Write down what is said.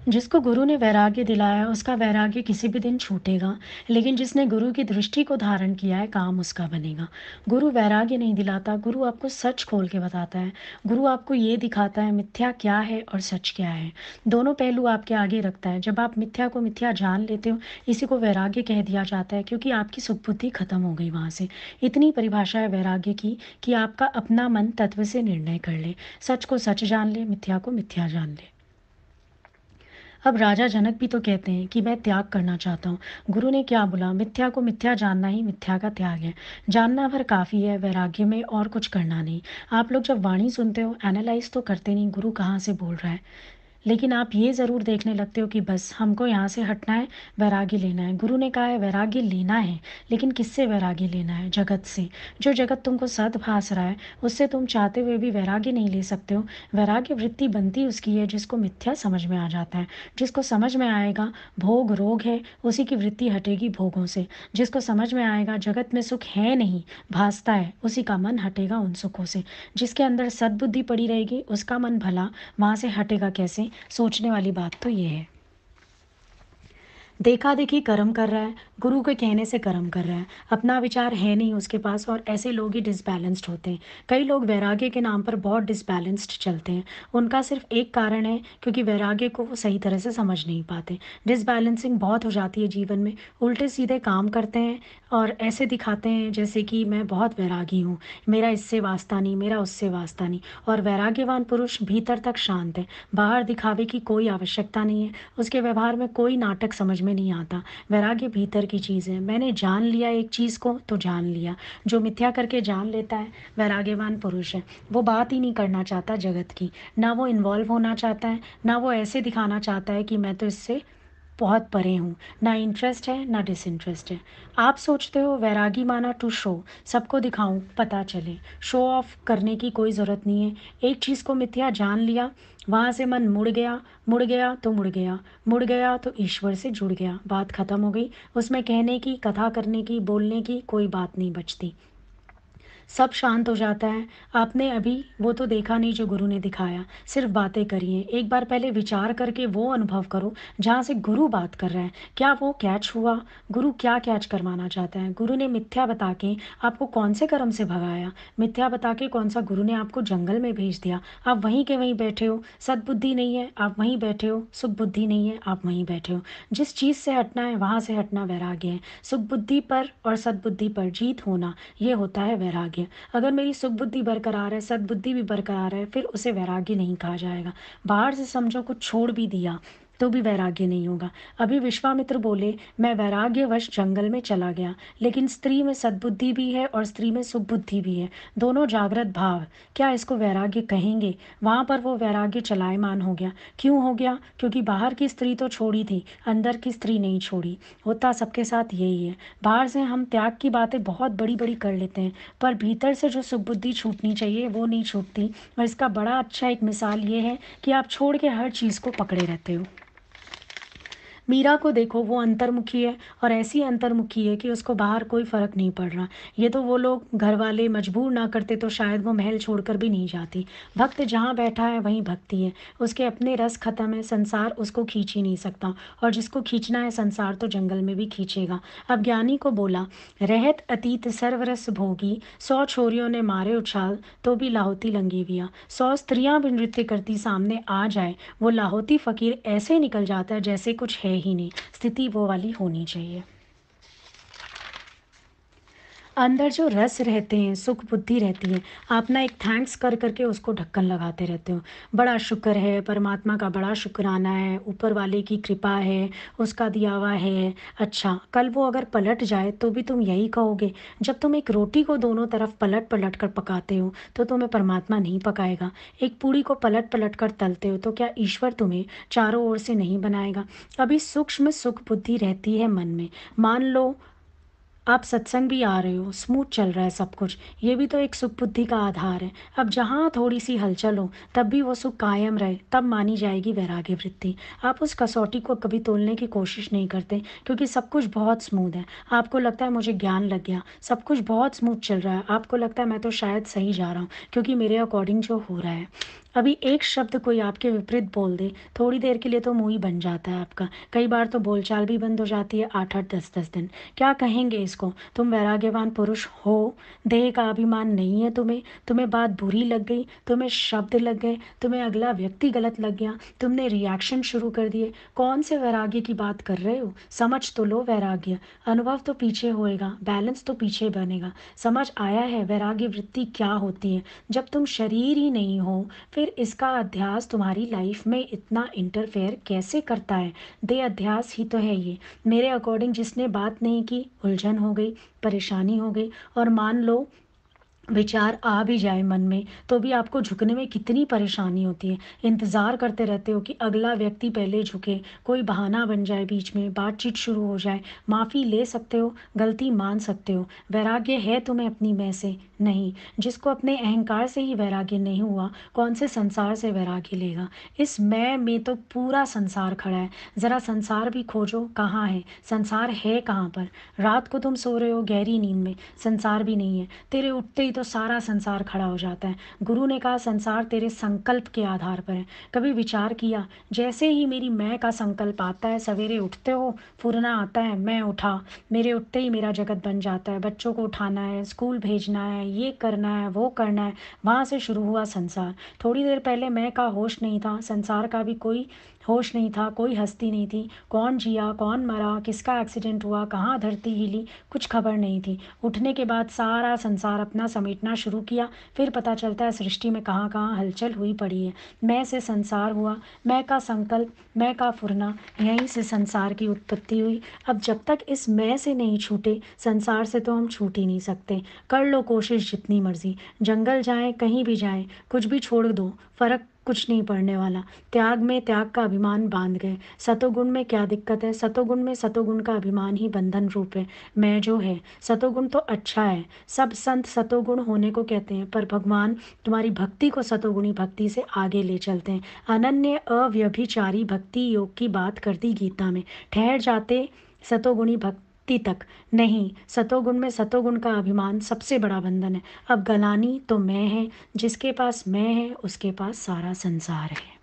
जिसको गुरु ने वैराग्य दिलाया उसका वैराग्य किसी भी दिन छूटेगा, लेकिन जिसने गुरु की दृष्टि को धारण किया है काम उसका बनेगा। गुरु वैराग्य नहीं दिलाता, गुरु आपको सच खोल के बताता है। गुरु आपको ये दिखाता है मिथ्या क्या है और सच क्या है। दोनों पहलू आपके आगे रखता है। जब आप मिथ्या को मिथ्या जान लेते हो, इसी को वैराग्य कह दिया जाता है, क्योंकि आपकी सुख-बुद्धि खत्म हो गई वहाँ से। इतनी परिभाषा है वैराग्य की कि आपका अपना मन तत्व से निर्णय कर ले, सच को सच जान ले, मिथ्या को मिथ्या जान ले। अब राजा जनक भी तो कहते हैं कि मैं त्याग करना चाहता हूँ। गुरु ने क्या बोला? मिथ्या को मिथ्या जानना ही मिथ्या का त्याग है। जानना भर काफ़ी है वैराग्य में, और कुछ करना नहीं। आप लोग जब वाणी सुनते हो एनालाइज़ तो करते नहीं गुरु कहाँ से बोल रहा है। लेकिन आप ये ज़रूर देखने लगते हो कि बस हमको यहाँ से हटना है, वैराग्य लेना है। गुरु ने कहा है वैराग्य लेना है, लेकिन किससे वैराग्य लेना है? जगत से। जो जगत तुमको सत भास रहा है, उससे तुम चाहते हुए भी वैराग्य नहीं ले सकते हो। वैराग्य वृत्ति बनती उसकी है जिसको मिथ्या समझ में आ जाता है। जिसको समझ में आएगा भोग रोग है, उसी की वृत्ति हटेगी भोगों से। जिसको समझ में आएगा जगत में सुख है नहीं, भासता है, उसी का मन हटेगा उन सुखों से। जिसके अंदर सद्बुद्धि पड़ी रहेगी उसका मन भला वहाँ से हटेगा कैसे? सोचने वाली बात तो ये है। देखा-देखी कर्म कर रहा है, गुरु के कहने से कर्म कर रहा है, अपना विचार है नहीं उसके पास, और ऐसे लोग ही डिसबैलेंस्ड होते हैं। कई लोग वैराग्य के नाम पर बहुत डिसबैलेंस्ड चलते हैं। उनका सिर्फ एक कारण है, क्योंकि वैराग्य को वो सही तरह से समझ नहीं पाते। डिसबैलेंसिंग बहुत हो जाती है जीवन में, उल्टे-सीधे काम करते हैं और ऐसे दिखाते हैं जैसे कि मैं बहुत वैरागी हूँ, मेरा इससे वास्ता नहीं, मेरा उससे वास्ता नहीं। और वैराग्यवान पुरुष भीतर तक शांत है, बाहर दिखावे की कोई आवश्यकता नहीं है, उसके व्यवहार में कोई नाटक समझ में नहीं आता। वैराग्य भीतर की चीज़ है। मैंने जान लिया एक चीज़ को तो जान लिया। जो मिथ्या करके जान लेता है वैराग्यवान पुरुष है। वो बात ही नहीं करना चाहता जगत की। ना वो इन्वॉल्व होना चाहता है, ना वो ऐसे दिखाना चाहता है कि मैं तो इससे बहुत परे हूँ। ना इंटरेस्ट है, ना डिसइंटरेस्ट है। आप सोचते हो वैरागी माना टू शो, सबको दिखाऊँ, पता चले। शो ऑफ करने की कोई ज़रूरत नहीं है। एक चीज़ को मिथ्या जान लिया, वहाँ से मन मुड़ गया तो मुड़ गया, मुड़ गया तो ईश्वर से जुड़ गया। बात खत्म हो गई। उसमें कहने की, कथा करने की, बोलने की कोई बात नहीं बचती। सब शांत हो जाता है। आपने अभी वो तो देखा नहीं जो गुरु ने दिखाया, सिर्फ बातें करी हैं। एक बार पहले विचार करके वो अनुभव करो जहाँ से गुरु बात कर रहा है। क्या वो कैच हुआ? गुरु क्या कैच करवाना चाहता है? गुरु ने मिथ्या बता के आपको कौन से कर्म से भगाया? मिथ्या बता के कौन सा गुरु ने आपको जंगल में भेज दिया? आप वहीं के वहीं बैठे हो, सद्बुद्धि नहीं है, आप वहीं बैठे हो, सुख बुद्धि नहीं है, आप वहीं बैठे हो। जिस चीज़ से हटना है वहाँ से हटना वैराग्य है। सुख बुद्धि पर और सद्बुद्धि पर जीत होना, ये होता है वैराग्य। अगर मेरी सुख बुद्धि बरकरार है, सद्बुद्धि भी बरकरार है, फिर उसे वैराग्य नहीं कहा जाएगा। बाहर से समझो कुछ छोड़ भी दिया तो भी वैराग्य नहीं होगा। अभी विश्वामित्र बोले मैं वैराग्यवश जंगल में चला गया, लेकिन स्त्री में सद्बुद्धि भी है और स्त्री में सुख बुद्धि भी है, दोनों जागृत भाव। क्या इसको वैराग्य कहेंगे? वहां पर वो वैराग्य चलायमान हो गया। क्यों हो गया? क्योंकि बाहर की स्त्री तो छोड़ी थी, अंदर की स्त्री नहीं छोड़ी। होता सबके साथ यही है। बाहर से हम त्याग की बातें बहुत बड़ी बड़ी कर लेते हैं, पर भीतर से जो सुख-बुद्धि छूटनी चाहिए वो नहीं छूटती। और इसका बड़ा अच्छा एक मिसाल ये है कि आप छोड़ के हर चीज़ को पकड़े रहते हो। मीरा को देखो, वो अंतर्मुखी है और ऐसी अंतर्मुखी है कि उसको बाहर कोई फ़र्क नहीं पड़ रहा। ये तो वो लोग घर वाले मजबूर ना करते तो शायद वो महल छोड़कर भी नहीं जाती। भक्त जहाँ बैठा है वहीं भक्ति है। उसके अपने रस ख़त्म है, संसार उसको खींच ही नहीं सकता, और जिसको खींचना है संसार तो जंगल में भी खींचेगा। अब ज्ञानी को बोला, रहत अतीत सर्वरस भोगी, 100 छोरियों ने मारे उछाल तो भी लाहौती लंगेविया। 100 स्त्रियाँ भी नृत्य करती सामने आ जाए, वो लाहौती फ़कीर ऐसे निकल जाता है जैसे कुछ है ही नहीं। स्थिति वो वाली होनी चाहिए। अंदर जो रस रहते हैं, सुख बुद्धि रहती है, आप ना एक थैंक्स कर करके उसको ढक्कन लगाते रहते हो। बड़ा शुक्र है, परमात्मा का बड़ा शुक्राना है, ऊपर वाले की कृपा है, उसका दिया हुआ है। अच्छा, कल वो अगर पलट जाए तो भी तुम यही कहोगे। जब तुम एक रोटी को दोनों तरफ पलट पलट कर पकाते हो तो तुम्हें परमात्मा नहीं पकाएगा। एक पूड़ी को पलट पलट कर तलते हो तो क्या ईश्वर तुम्हें चारों ओर से नहीं बनाएगा? अभी सूक्ष्म सुख बुद्धि रहती है मन में। मान लो आप सत्संग भी आ रहे हो, स्मूथ चल रहा है सब कुछ, ये भी तो एक सुख बुद्धि का आधार है। अब जहाँ थोड़ी सी हलचल हो तब भी वो सुख कायम रहे, तब मानी जाएगी वैराग्य वृत्ति। आप उस कसौटी को कभी तोलने की कोशिश नहीं करते, क्योंकि सब कुछ बहुत स्मूथ है। आपको लगता है मुझे ज्ञान लग गया, सब कुछ बहुत स्मूथ चल रहा है, आपको लगता है मैं तो शायद सही जा रहा हूँ क्योंकि मेरे अकॉर्डिंग जो हो रहा है। अभी एक शब्द कोई आपके विपरीत बोल दे, थोड़ी देर के लिए तो मुँह ही बन जाता है आपका। कई बार तो बोलचाल भी बंद हो जाती है 8-8, 10-10 दिन। क्या कहेंगे इसको? तुम वैराग्यवान पुरुष हो, देह का अभिमान नहीं है तुम्हें, तुम्हें बात बुरी लग गई, तुम्हें शब्द लग गए, तुम्हें अगला व्यक्ति गलत लग गया, तुमने रिएक्शन शुरू कर दिए। कौन से वैराग्य की बात कर रहे हो? समझ तो लो वैराग्य। अनुभव तो पीछे होएगा, बैलेंस तो पीछे बनेगा। समझ आया है वैराग्य वृत्ति क्या होती है? जब तुम शरीर ही नहीं हो, फिर इसका अध्यास तुम्हारी लाइफ में इतना इंटरफेयर कैसे करता है? दे अध्यास ही तो है ये। मेरे अकॉर्डिंग जिसने बात नहीं की, उलझन हो गई, परेशानी हो गई, और मान लो विचार आ भी जाए मन में, तो भी आपको झुकने में कितनी परेशानी होती है। इंतज़ार करते रहते हो कि अगला व्यक्ति पहले झुके, कोई बहाना बन जाए, बीच में बातचीत शुरू हो जाए। माफ़ी ले सकते हो, गलती मान सकते हो। वैराग्य है तुम्हें अपनी मैं से? नहीं। जिसको अपने अहंकार से ही वैराग्य नहीं हुआ, कौन से संसार से वैराग्य लेगा? इस मैं में तो पूरा संसार खड़ा है। ज़रा संसार भी खोजो, कहाँ है? संसार है कहाँ पर? रात को तुम सो रहे हो गहरी नींद में, संसार भी नहीं है। तेरे उठते ही तो सारा संसार खड़ा हो जाता है। गुरु ने कहा संसार तेरे संकल्प के आधार पर है। कभी विचार किया, जैसे ही मेरी मैं का संकल्प आता है, सवेरे उठते हो, फुरना आता है, मैं उठा, मेरे उठते ही मेरा जगत बन जाता है। बच्चों को उठाना है, स्कूल भेजना है, ये करना है, वो करना है, वहाँ से शुरू हुआ संसार। थोड़ी देर पहले मैं का होश नहीं था, संसार का भी कोई होश नहीं था, कोई हस्ती नहीं थी। कौन जिया, कौन मरा, किसका एक्सीडेंट हुआ, कहाँ धरती हिली, कुछ खबर नहीं थी। उठने के बाद सारा संसार अपना समेटना शुरू किया, फिर पता चलता है सृष्टि में कहाँ कहाँ हलचल हुई पड़ी है। मैं से संसार हुआ, मैं का संकल्प, मैं का फुरना, यहीं से संसार की उत्पत्ति हुई। अब जब तक इस मैं से नहीं छूटे, संसार से तो हम छूट ही नहीं सकते। कर लो कोशिश जितनी मर्जी, जंगल जाएं, कहीं भी जाएं, कुछ भी छोड़ दो, फर्क कुछ नहीं पड़ने वाला। त्याग में त्याग का अभिमान बांध गए। सतोगुण में क्या दिक्कत है? सतोगुण में सतोगुण का अभिमान ही बंधन रूप है। मैं जो है, सतोगुण तो अच्छा है, सब संत सतोगुण होने को कहते हैं, पर भगवान तुम्हारी भक्ति को सतोगुणी भक्ति से आगे ले चलते हैं। अनन्य अव्यभिचारी भक्ति योग की बात कर दी गीता में। ठहर जाते सतोगुणी भक्ति तक नहीं, सतोगुण में सतोगुण का अभिमान सबसे बड़ा बंधन है। अब गलानी तो मैं है, जिसके पास मैं है उसके पास सारा संसार है।